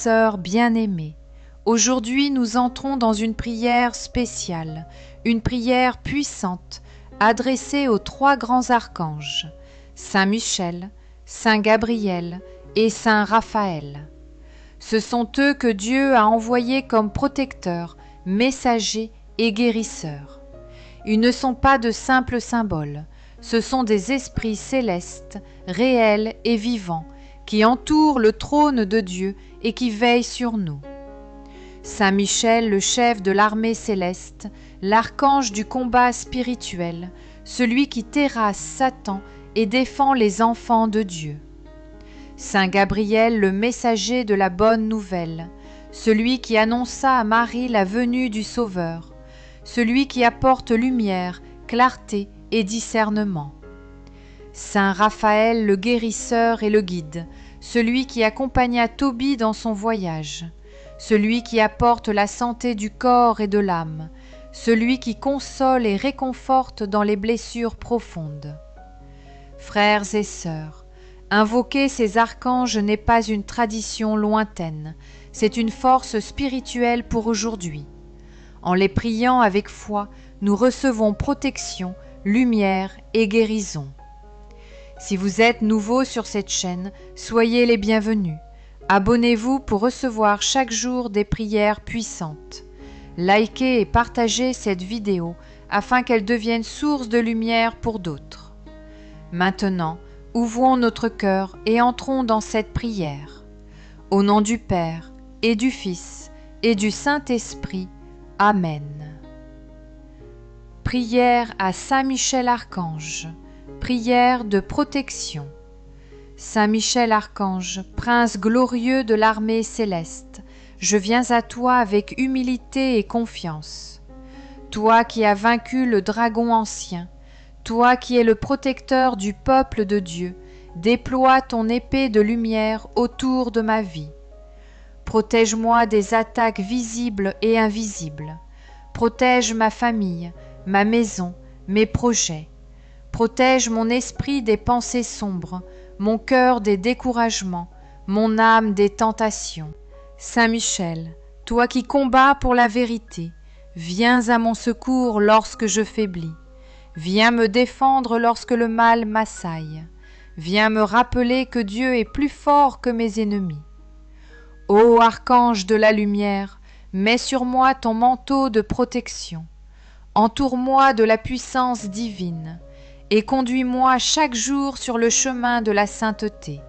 sœurs bien-aimées, aujourd'hui nous entrons dans une prière spéciale, une prière puissante, adressée aux trois grands archanges, Saint Michel, Saint Gabriel et Saint Raphaël. Ce sont eux que Dieu a envoyés comme protecteurs, messagers et guérisseurs. Ils ne sont pas de simples symboles, ce sont des esprits célestes, réels et vivants, qui entourent le trône de Dieu et qui veillent sur nous. Saint Michel, le chef de l'armée céleste, l'archange du combat spirituel, celui qui terrasse Satan et défend les enfants de Dieu. Saint Gabriel, le messager de la bonne nouvelle, celui qui annonça à Marie la venue du Sauveur, celui qui apporte lumière, clarté et discernement. Saint Raphaël, le guérisseur et le guide, celui qui accompagna Tobie dans son voyage, celui qui apporte la santé du corps et de l'âme, celui qui console et réconforte dans les blessures profondes. Frères et sœurs, invoquer ces archanges n'est pas une tradition lointaine, c'est une force spirituelle pour aujourd'hui. En les priant avec foi, nous recevons protection, lumière et guérison. Si vous êtes nouveau sur cette chaîne, soyez les bienvenus. Abonnez-vous pour recevoir chaque jour des prières puissantes. Likez et partagez cette vidéo afin qu'elle devienne source de lumière pour d'autres. Maintenant, ouvrons notre cœur et entrons dans cette prière. Au nom du Père, et du Fils, et du Saint-Esprit. Amen. Prière à Saint Michel Archange. Prière de protection. Saint Michel Archange, prince glorieux de l'armée céleste, je viens à toi avec humilité et confiance. Toi qui as vaincu le dragon ancien, toi qui es le protecteur du peuple de Dieu, déploie ton épée de lumière autour de ma vie. Protège-moi des attaques visibles et invisibles. Protège ma famille, ma maison, mes projets. Protège mon esprit des pensées sombres, mon cœur des découragements, mon âme des tentations. Saint Michel, toi qui combats pour la vérité, viens à mon secours lorsque je faiblis. Viens me défendre lorsque le mal m'assaille. Viens me rappeler que Dieu est plus fort que mes ennemis. Ô archange de la lumière, mets sur moi ton manteau de protection. Entoure-moi de la puissance divine et conduis-moi chaque jour sur le chemin de la sainteté.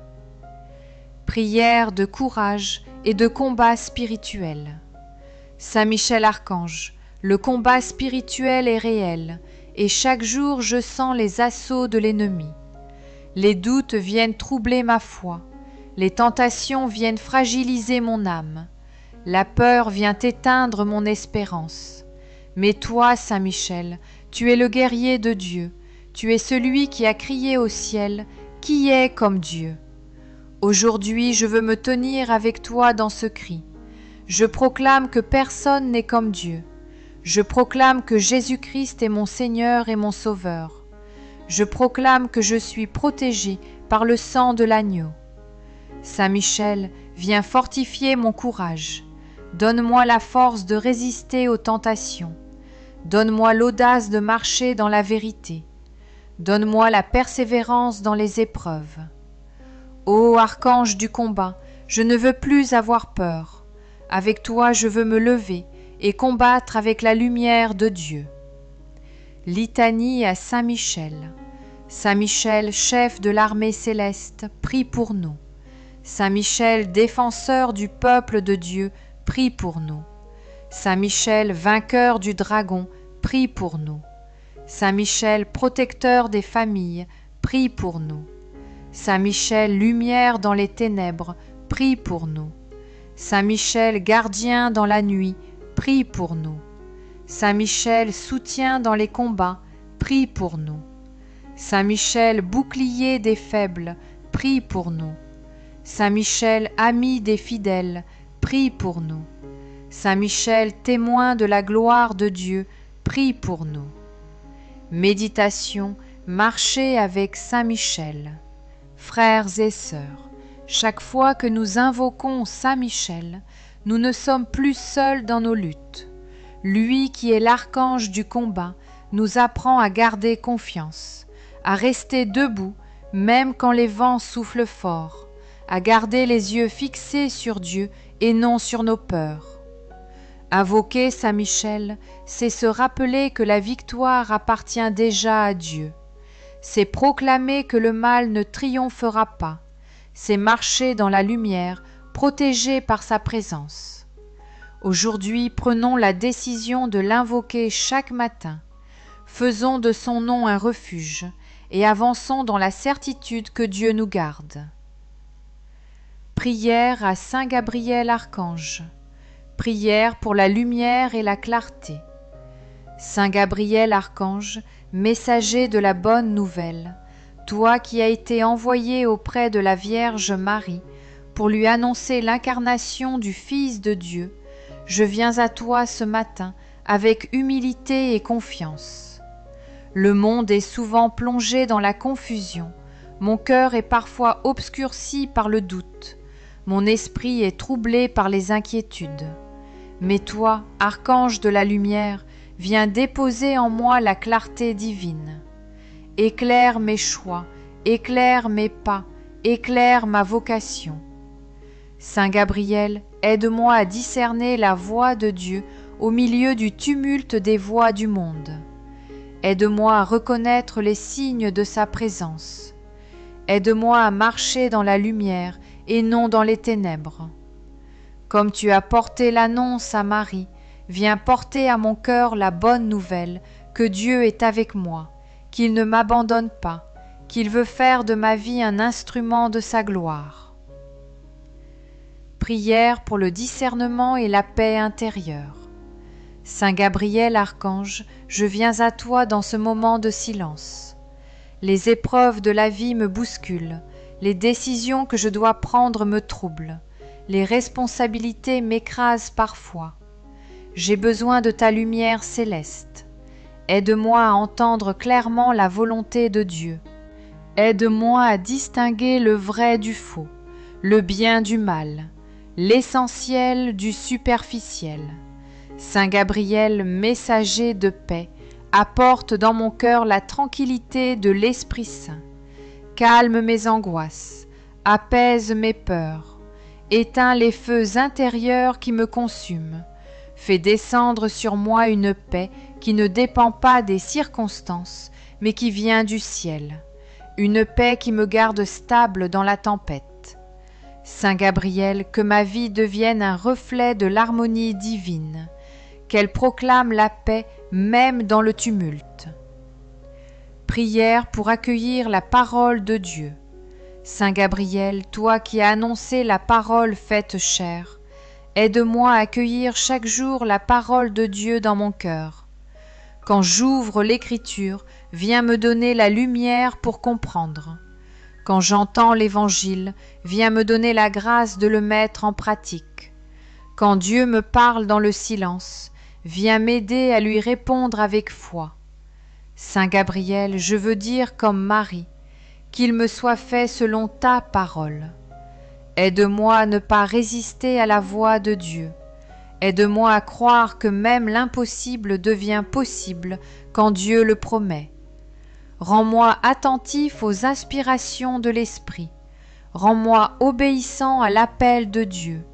Prière de courage et de combat spirituel. Saint Michel Archange, le combat spirituel est réel et chaque jour je sens les assauts de l'ennemi. Les doutes viennent troubler ma foi, les tentations viennent fragiliser mon âme, la peur vient éteindre mon espérance. Mais toi, Saint Michel, tu es le guerrier de Dieu, tu es celui qui a crié au ciel, qui est comme Dieu. Aujourd'hui, je veux me tenir avec toi dans ce cri. Je proclame que personne n'est comme Dieu. Je proclame que Jésus-Christ est mon Seigneur et mon Sauveur. Je proclame que je suis protégé par le sang de l'agneau. Saint Michel, viens fortifier mon courage. Donne-moi la force de résister aux tentations. Donne-moi l'audace de marcher dans la vérité. Donne-moi la persévérance dans les épreuves. Ô archange du combat, je ne veux plus avoir peur. Avec toi, je veux me lever et combattre avec la lumière de Dieu. Litanie à Saint Michel. Saint Michel, chef de l'armée céleste, prie pour nous. Saint Michel, défenseur du peuple de Dieu, prie pour nous. Saint Michel, vainqueur du dragon, prie pour nous. Saint Michel, protecteur des familles, prie pour nous. Saint Michel, lumière dans les ténèbres, prie pour nous. Saint Michel, gardien dans la nuit, prie pour nous. Saint Michel, soutien dans les combats, prie pour nous. Saint Michel, bouclier des faibles, prie pour nous. Saint Michel, ami des fidèles, prie pour nous. Saint Michel, témoin de la gloire de Dieu, prie pour nous. Méditation, marcher avec Saint Michel. Frères et sœurs, Chaque fois que nous invoquons Saint Michel, nous ne sommes plus seuls dans nos luttes. Lui qui est l'archange du combat nous apprend à garder confiance, à rester debout même quand les vents soufflent fort, à garder les yeux fixés sur Dieu et non sur nos peurs. Invoquer Saint Michel, c'est se rappeler que la victoire appartient déjà à Dieu. C'est proclamer que le mal ne triomphera pas. C'est marcher dans la lumière, protégé par sa présence. Aujourd'hui, prenons la décision de l'invoquer chaque matin. Faisons de son nom un refuge et avançons dans la certitude que Dieu nous garde. Prière à Saint Gabriel Archange. Prière pour la lumière et la clarté. Saint Gabriel Archange, messager de la bonne nouvelle, toi qui as été envoyé auprès de la Vierge Marie pour lui annoncer l'incarnation du Fils de Dieu, je viens à toi ce matin avec humilité et confiance. Le monde est souvent plongé dans la confusion, mon cœur est parfois obscurci par le doute, mon esprit est troublé par les inquiétudes. Mais toi, archange de la lumière, viens déposer en moi la clarté divine. Éclaire mes choix, éclaire mes pas, éclaire ma vocation. Saint Gabriel, aide-moi à discerner la voix de Dieu au milieu du tumulte des voix du monde. Aide-moi à reconnaître les signes de sa présence. Aide-moi à marcher dans la lumière et non dans les ténèbres. Comme tu as porté l'annonce à Marie, viens porter à mon cœur la bonne nouvelle que Dieu est avec moi, qu'il ne m'abandonne pas, qu'il veut faire de ma vie un instrument de sa gloire. Prière pour le discernement et la paix intérieure. Saint Gabriel Archange, je viens à toi dans ce moment de silence. Les épreuves de la vie me bousculent, les décisions que je dois prendre me troublent, les responsabilités m'écrasent parfois. J'ai besoin de ta lumière céleste. Aide-moi à entendre clairement la volonté de Dieu. Aide-moi à distinguer le vrai du faux, le bien du mal, l'essentiel du superficiel. Saint Gabriel, messager de paix, apporte dans mon cœur la tranquillité de l'Esprit Saint. Calme mes angoisses, apaise mes peurs, éteins les feux intérieurs qui me consument. Fais descendre sur moi une paix qui ne dépend pas des circonstances, mais qui vient du ciel. Une paix qui me garde stable dans la tempête. Saint Gabriel, que ma vie devienne un reflet de l'harmonie divine, qu'elle proclame la paix même dans le tumulte. Prière pour accueillir la parole de Dieu. Saint Gabriel, toi qui as annoncé la parole faite chair, aide-moi à accueillir chaque jour la parole de Dieu dans mon cœur. Quand j'ouvre l'Écriture, viens me donner la lumière pour comprendre. Quand j'entends l'Évangile, viens me donner la grâce de le mettre en pratique. Quand Dieu me parle dans le silence, viens m'aider à lui répondre avec foi. Saint Gabriel, je veux dire comme Marie, qu'il me soit fait selon ta parole. Aide-moi à ne pas résister à la voix de Dieu. Aide-moi à croire que même l'impossible devient possible quand Dieu le promet. Rends-moi attentif aux inspirations de l'Esprit. Rends-moi obéissant à l'appel de Dieu.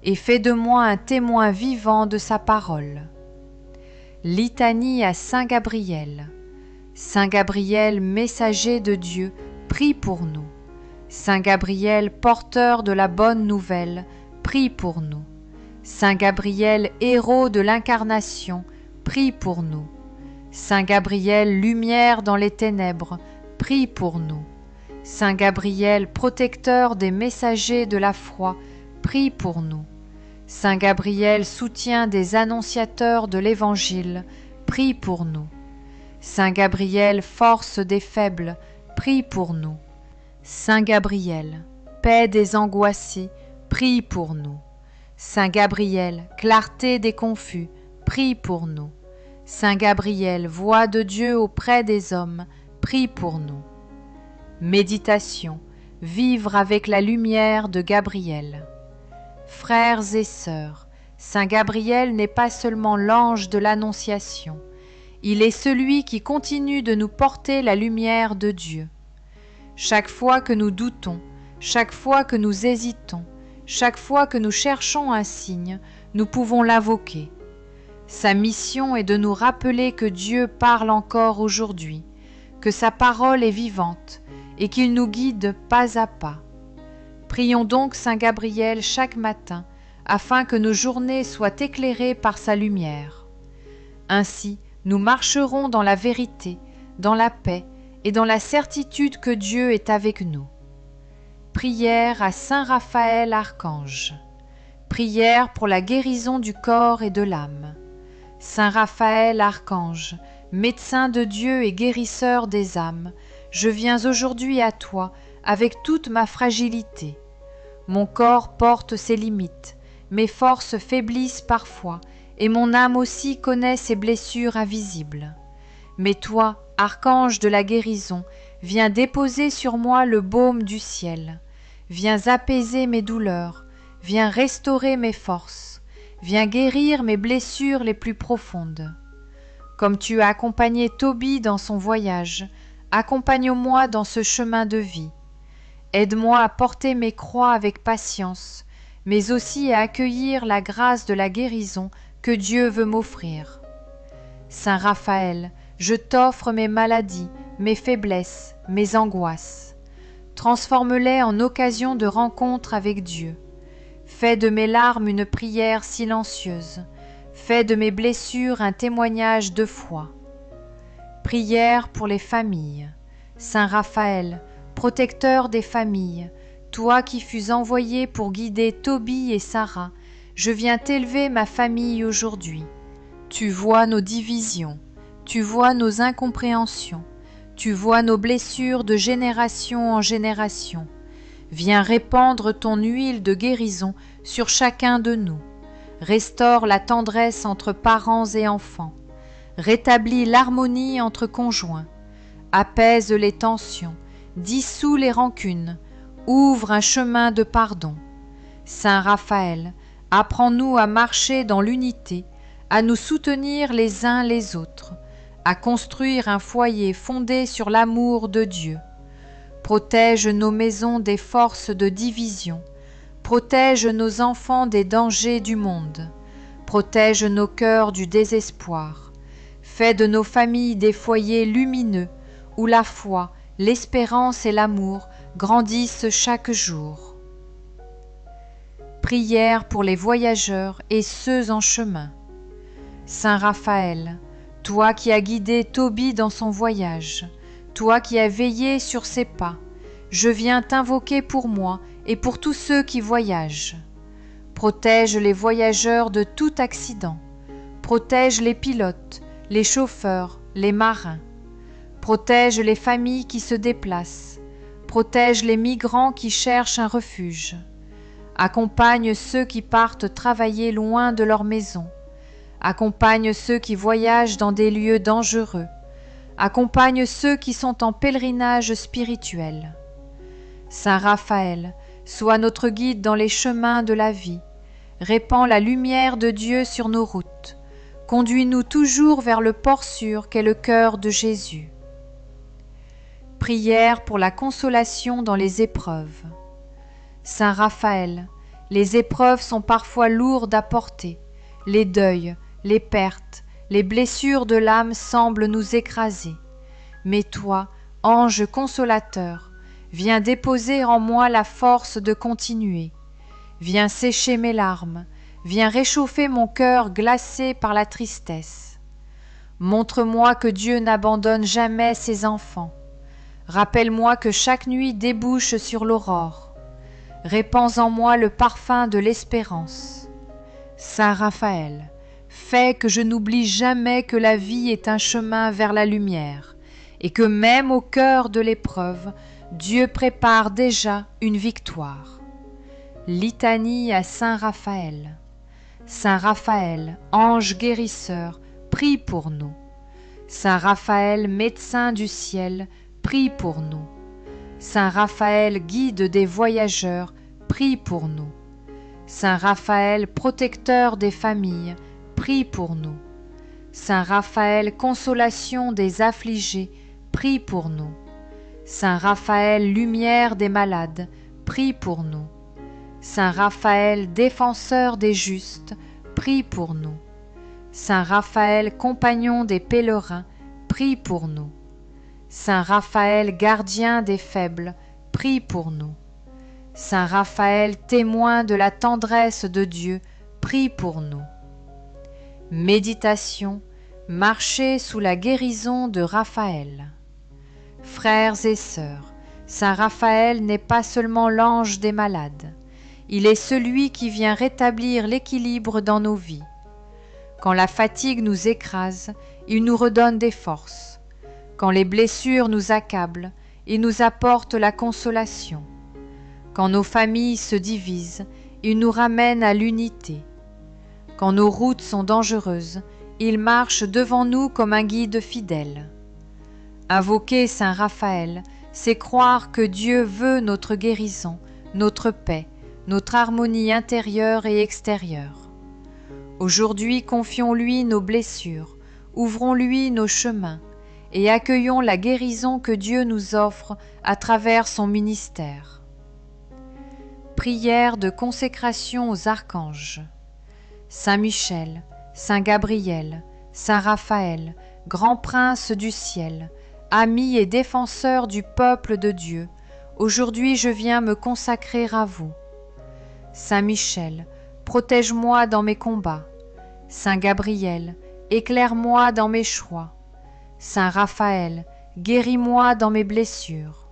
Et fais de moi un témoin vivant de sa parole. Litanie à Saint Gabriel. Saint Gabriel, messager de Dieu, prie pour nous. Saint Gabriel, porteur de la bonne nouvelle, prie pour nous. Saint Gabriel, héros de l'incarnation, prie pour nous. Saint Gabriel, lumière dans les ténèbres, prie pour nous. Saint Gabriel, protecteur des messagers de la foi, prie pour nous. Saint Gabriel, soutien des annonciateurs de l'Évangile, prie pour nous. Saint Gabriel, force des faibles, prie pour nous. Saint Gabriel, paix des angoissés, prie pour nous. Saint Gabriel, clarté des confus, prie pour nous. Saint Gabriel, voix de Dieu auprès des hommes, prie pour nous. Méditation. vivre avec la lumière de Gabriel. Frères et sœurs, Saint Gabriel n'est pas seulement l'ange de l'Annonciation, il est celui qui continue de nous porter la lumière de Dieu. Chaque fois que nous doutons, chaque fois que nous hésitons, chaque fois que nous cherchons un signe, nous pouvons l'invoquer. Sa mission est de nous rappeler que Dieu parle encore aujourd'hui, que sa parole est vivante et qu'il nous guide pas à pas. Prions donc Saint Gabriel chaque matin afin que nos journées soient éclairées par sa lumière. Ainsi, nous marcherons dans la vérité, dans la paix et dans la certitude que Dieu est avec nous. Prière à Saint Raphaël Archange. Prière pour la guérison du corps et de l'âme. Saint Raphaël Archange, médecin de Dieu et guérisseur des âmes, je viens aujourd'hui à toi avec toute ma fragilité. Mon corps porte ses limites, mes forces faiblissent parfois, et mon âme aussi connaît ses blessures invisibles. Mais toi, archange de la guérison, viens déposer sur moi le baume du ciel. Viens apaiser mes douleurs, viens restaurer mes forces, viens guérir mes blessures les plus profondes. Comme tu as accompagné Tobie dans son voyage, accompagne-moi dans ce chemin de vie. Aide-moi à porter mes croix avec patience, mais aussi à accueillir la grâce de la guérison que Dieu veut m'offrir. Saint Raphaël, je t'offre mes maladies, mes faiblesses, mes angoisses. Transforme-les en occasion de rencontre avec Dieu. Fais de mes larmes une prière silencieuse. Fais de mes blessures un témoignage de foi. Prière pour les familles. Saint Raphaël, protecteur des familles, toi qui fus envoyé pour guider Tobie et Sarah, je viens t'élever ma famille aujourd'hui. Tu vois nos divisions, tu vois nos incompréhensions, tu vois nos blessures de génération en génération. Viens répandre ton huile de guérison sur chacun de nous. Restaure la tendresse entre parents et enfants. Rétablis l'harmonie entre conjoints. Apaise les tensions, dissous les rancunes, ouvre un chemin de pardon. Saint Raphaël, apprends-nous à marcher dans l'unité, à nous soutenir les uns les autres, à construire un foyer fondé sur l'amour de Dieu. Protège nos maisons des forces de division, protège nos enfants des dangers du monde, protège nos cœurs du désespoir, fais de nos familles des foyers lumineux où la foi, l'espérance et l'amour grandissent chaque jour. Prière pour les voyageurs et ceux en chemin. Saint Raphaël, toi qui as guidé Tobie dans son voyage, toi qui as veillé sur ses pas, je viens t'invoquer pour moi et pour tous ceux qui voyagent. Protège les voyageurs de tout accident, protège les pilotes, les chauffeurs, les marins. Protège les familles qui se déplacent, protège les migrants qui cherchent un refuge. Accompagne ceux qui partent travailler loin de leur maison. Accompagne ceux qui voyagent dans des lieux dangereux. Accompagne ceux qui sont en pèlerinage spirituel. Saint Raphaël, sois notre guide dans les chemins de la vie. Répands la lumière de Dieu sur nos routes. Conduis-nous toujours vers le port sûr qu'est le cœur de Jésus. Prière pour la consolation dans les épreuves. Saint Raphaël, les épreuves sont parfois lourdes à porter. Les deuils, les pertes, les blessures de l'âme semblent nous écraser. Mais toi, ange consolateur, viens déposer en moi la force de continuer. Viens sécher mes larmes, viens réchauffer mon cœur glacé par la tristesse. Montre-moi que Dieu n'abandonne jamais ses enfants. Rappelle-moi que chaque nuit débouche sur l'aurore. Répands en moi le parfum de l'espérance. Saint Raphaël, fais que je n'oublie jamais que la vie est un chemin vers la lumière et que même au cœur de l'épreuve, Dieu prépare déjà une victoire. Litanie à Saint Raphaël. Saint Raphaël, ange guérisseur, prie pour nous. Saint Raphaël, médecin du ciel, prie pour nous. Saint Raphaël, guide des voyageurs, prie pour nous. Saint Raphaël, protecteur des familles, prie pour nous. Saint Raphaël, consolation des affligés, prie pour nous. Saint Raphaël, lumière des malades, prie pour nous. Saint Raphaël, défenseur des justes, prie pour nous. Saint Raphaël, compagnon des pèlerins, prie pour nous. Saint Raphaël, gardien des faibles, prie pour nous. Saint Raphaël, témoin de la tendresse de Dieu, prie pour nous. Méditation, marcher sous la guérison de Raphaël. Frères et sœurs, Saint Raphaël n'est pas seulement l'ange des malades, il est celui qui vient rétablir l'équilibre dans nos vies. Quand la fatigue nous écrase, il nous redonne des forces. Quand les blessures nous accablent, il nous apporte la consolation. Quand nos familles se divisent, il nous ramène à l'unité. Quand nos routes sont dangereuses, il marche devant nous comme un guide fidèle. Invoquer Saint Raphaël, c'est croire que Dieu veut notre guérison, notre paix, notre harmonie intérieure et extérieure. Aujourd'hui, confions-lui nos blessures, ouvrons-lui nos chemins et accueillons la guérison que Dieu nous offre à travers son ministère. Prière de consécration aux archanges. Saint Michel, Saint Gabriel, Saint Raphaël, grand prince du ciel, ami et défenseur du peuple de Dieu, aujourd'hui je viens me consacrer à vous. Saint Michel, protège-moi dans mes combats. Saint Gabriel, éclaire-moi dans mes choix. Saint Raphaël, guéris-moi dans mes blessures.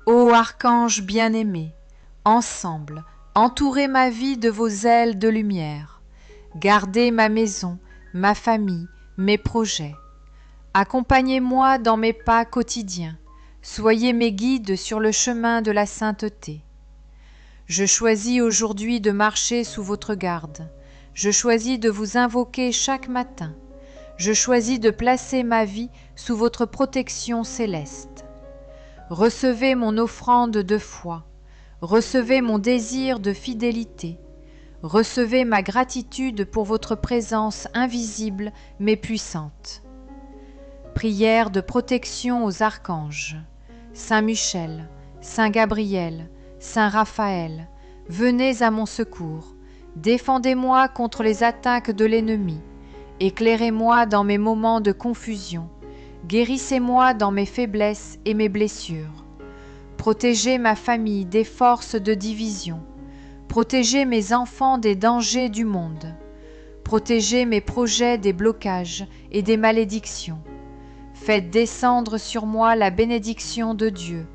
Ô archange bien-aimé, ensemble, entourez ma vie de vos ailes de lumière. Gardez ma maison, ma famille, mes projets. Accompagnez-moi dans mes pas quotidiens. Soyez mes guides sur le chemin de la sainteté. Je choisis aujourd'hui de marcher sous votre garde. Je choisis de vous invoquer chaque matin. Je choisis de placer ma vie sous votre protection céleste. Recevez mon offrande de foi. Recevez mon désir de fidélité. Recevez ma gratitude pour votre présence invisible mais puissante. Prière de protection aux archanges. Saint Michel, Saint Gabriel, Saint Raphaël, venez à mon secours. Défendez-moi contre les attaques de l'ennemi. Éclairez-moi dans mes moments de confusion. Guérissez-moi dans mes faiblesses et mes blessures. Protégez ma famille des forces de division. Protégez mes enfants des dangers du monde. Protégez mes projets des blocages et des malédictions. Faites descendre sur moi la bénédiction de Dieu.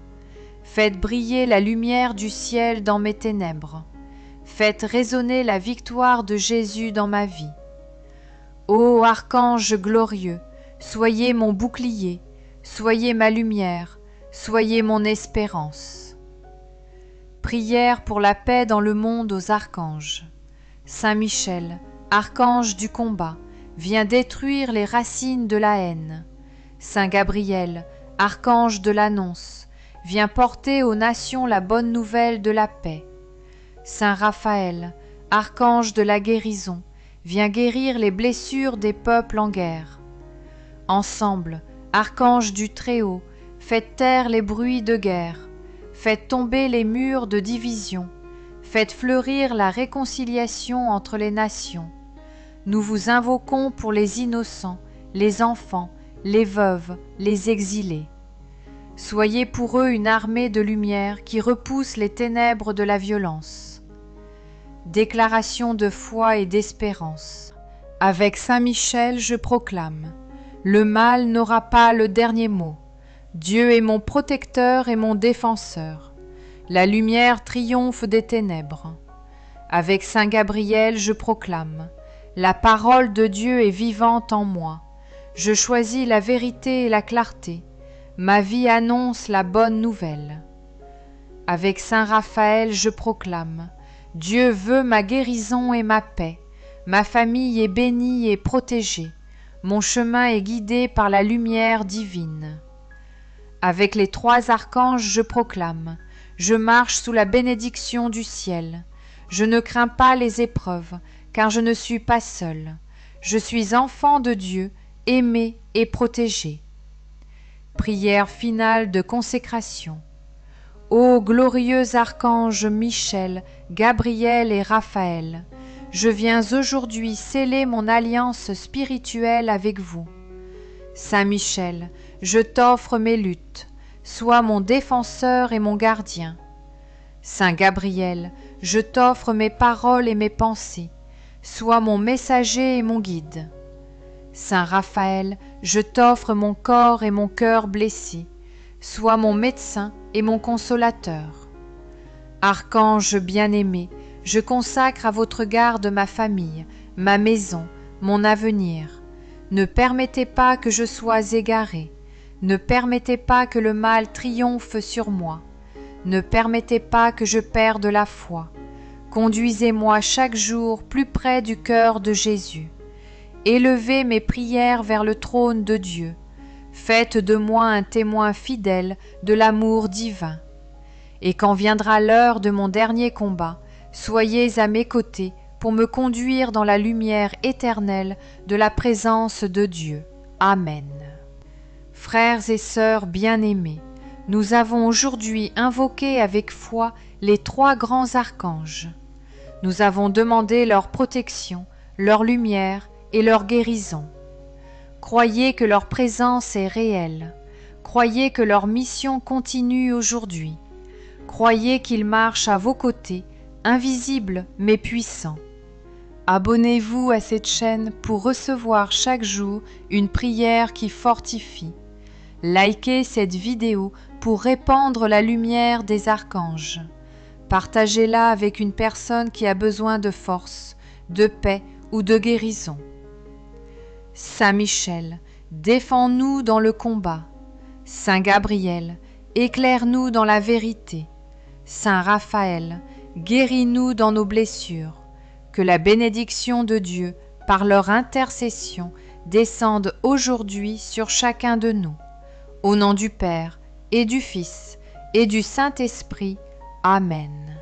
Faites briller la lumière du ciel dans mes ténèbres. Faites résonner la victoire de Jésus dans ma vie. Ô archange glorieux, soyez mon bouclier, soyez ma lumière, soyez mon espérance. Prière pour la paix dans le monde aux archanges. Saint Michel, archange du combat, viens détruire les racines de la haine. Saint Gabriel, archange de l'annonce, viens porter aux nations la bonne nouvelle de la paix. Saint Raphaël, archange de la guérison, viens guérir les blessures des peuples en guerre. Ensemble, archanges du Très-Haut, faites taire les bruits de guerre, faites tomber les murs de division, faites fleurir la réconciliation entre les nations. Nous vous invoquons pour les innocents, les enfants, les veuves, les exilés. Soyez pour eux une armée de lumière qui repousse les ténèbres de la violence. Déclaration de foi et d'espérance. Avec Saint Michel, je proclame: le mal n'aura pas le dernier mot. Dieu est mon protecteur et mon défenseur. La lumière triomphe des ténèbres. Avec Saint Gabriel, je proclame: la parole de Dieu est vivante en moi. Je choisis la vérité et la clarté. Ma vie annonce la bonne nouvelle. Avec Saint Raphaël, je proclame: Dieu veut ma guérison et ma paix. Ma famille est bénie et protégée. Mon chemin est guidé par la lumière divine. Avec les 3 archanges, je proclame: je marche sous la bénédiction du ciel. Je ne crains pas les épreuves, car je ne suis pas seul. Je suis enfant de Dieu, aimé et protégé. Prière finale de consécration. Ô glorieux archanges Michel, Gabriel et Raphaël, je viens aujourd'hui sceller mon alliance spirituelle avec vous. Saint Michel, je t'offre mes luttes, sois mon défenseur et mon gardien. Saint Gabriel, je t'offre mes paroles et mes pensées, sois mon messager et mon guide. Saint Raphaël, je t'offre mon corps et mon cœur blessés, sois mon médecin et mon consolateur. Archange bien-aimé, je consacre à votre garde ma famille, ma maison, mon avenir. Ne permettez pas que je sois égaré, ne permettez pas que le mal triomphe sur moi, ne permettez pas que je perde la foi. Conduisez-moi chaque jour plus près du cœur de Jésus. Élevez mes prières vers le trône de Dieu. Faites de moi un témoin fidèle de l'amour divin. Et quand viendra l'heure de mon dernier combat, soyez à mes côtés pour me conduire dans la lumière éternelle de la présence de Dieu. Amen. Frères et sœurs bien-aimés, nous avons aujourd'hui invoqué avec foi les 3 grands archanges. Nous avons demandé leur protection, leur lumière et leur guérison. Croyez que leur présence est réelle. Croyez que leur mission continue aujourd'hui. Croyez qu'ils marchent à vos côtés, invisibles mais puissants. Abonnez-vous à cette chaîne pour recevoir chaque jour une prière qui fortifie. Likez cette vidéo pour répandre la lumière des archanges. Partagez-la avec une personne qui a besoin de force, de paix ou de guérison. Saint Michel, défends-nous dans le combat. Saint Gabriel, éclaire-nous dans la vérité. Saint Raphaël, guéris-nous dans nos blessures. Que la bénédiction de Dieu, par leur intercession, descende aujourd'hui sur chacun de nous. Au nom du Père, et du Fils, et du Saint-Esprit. Amen.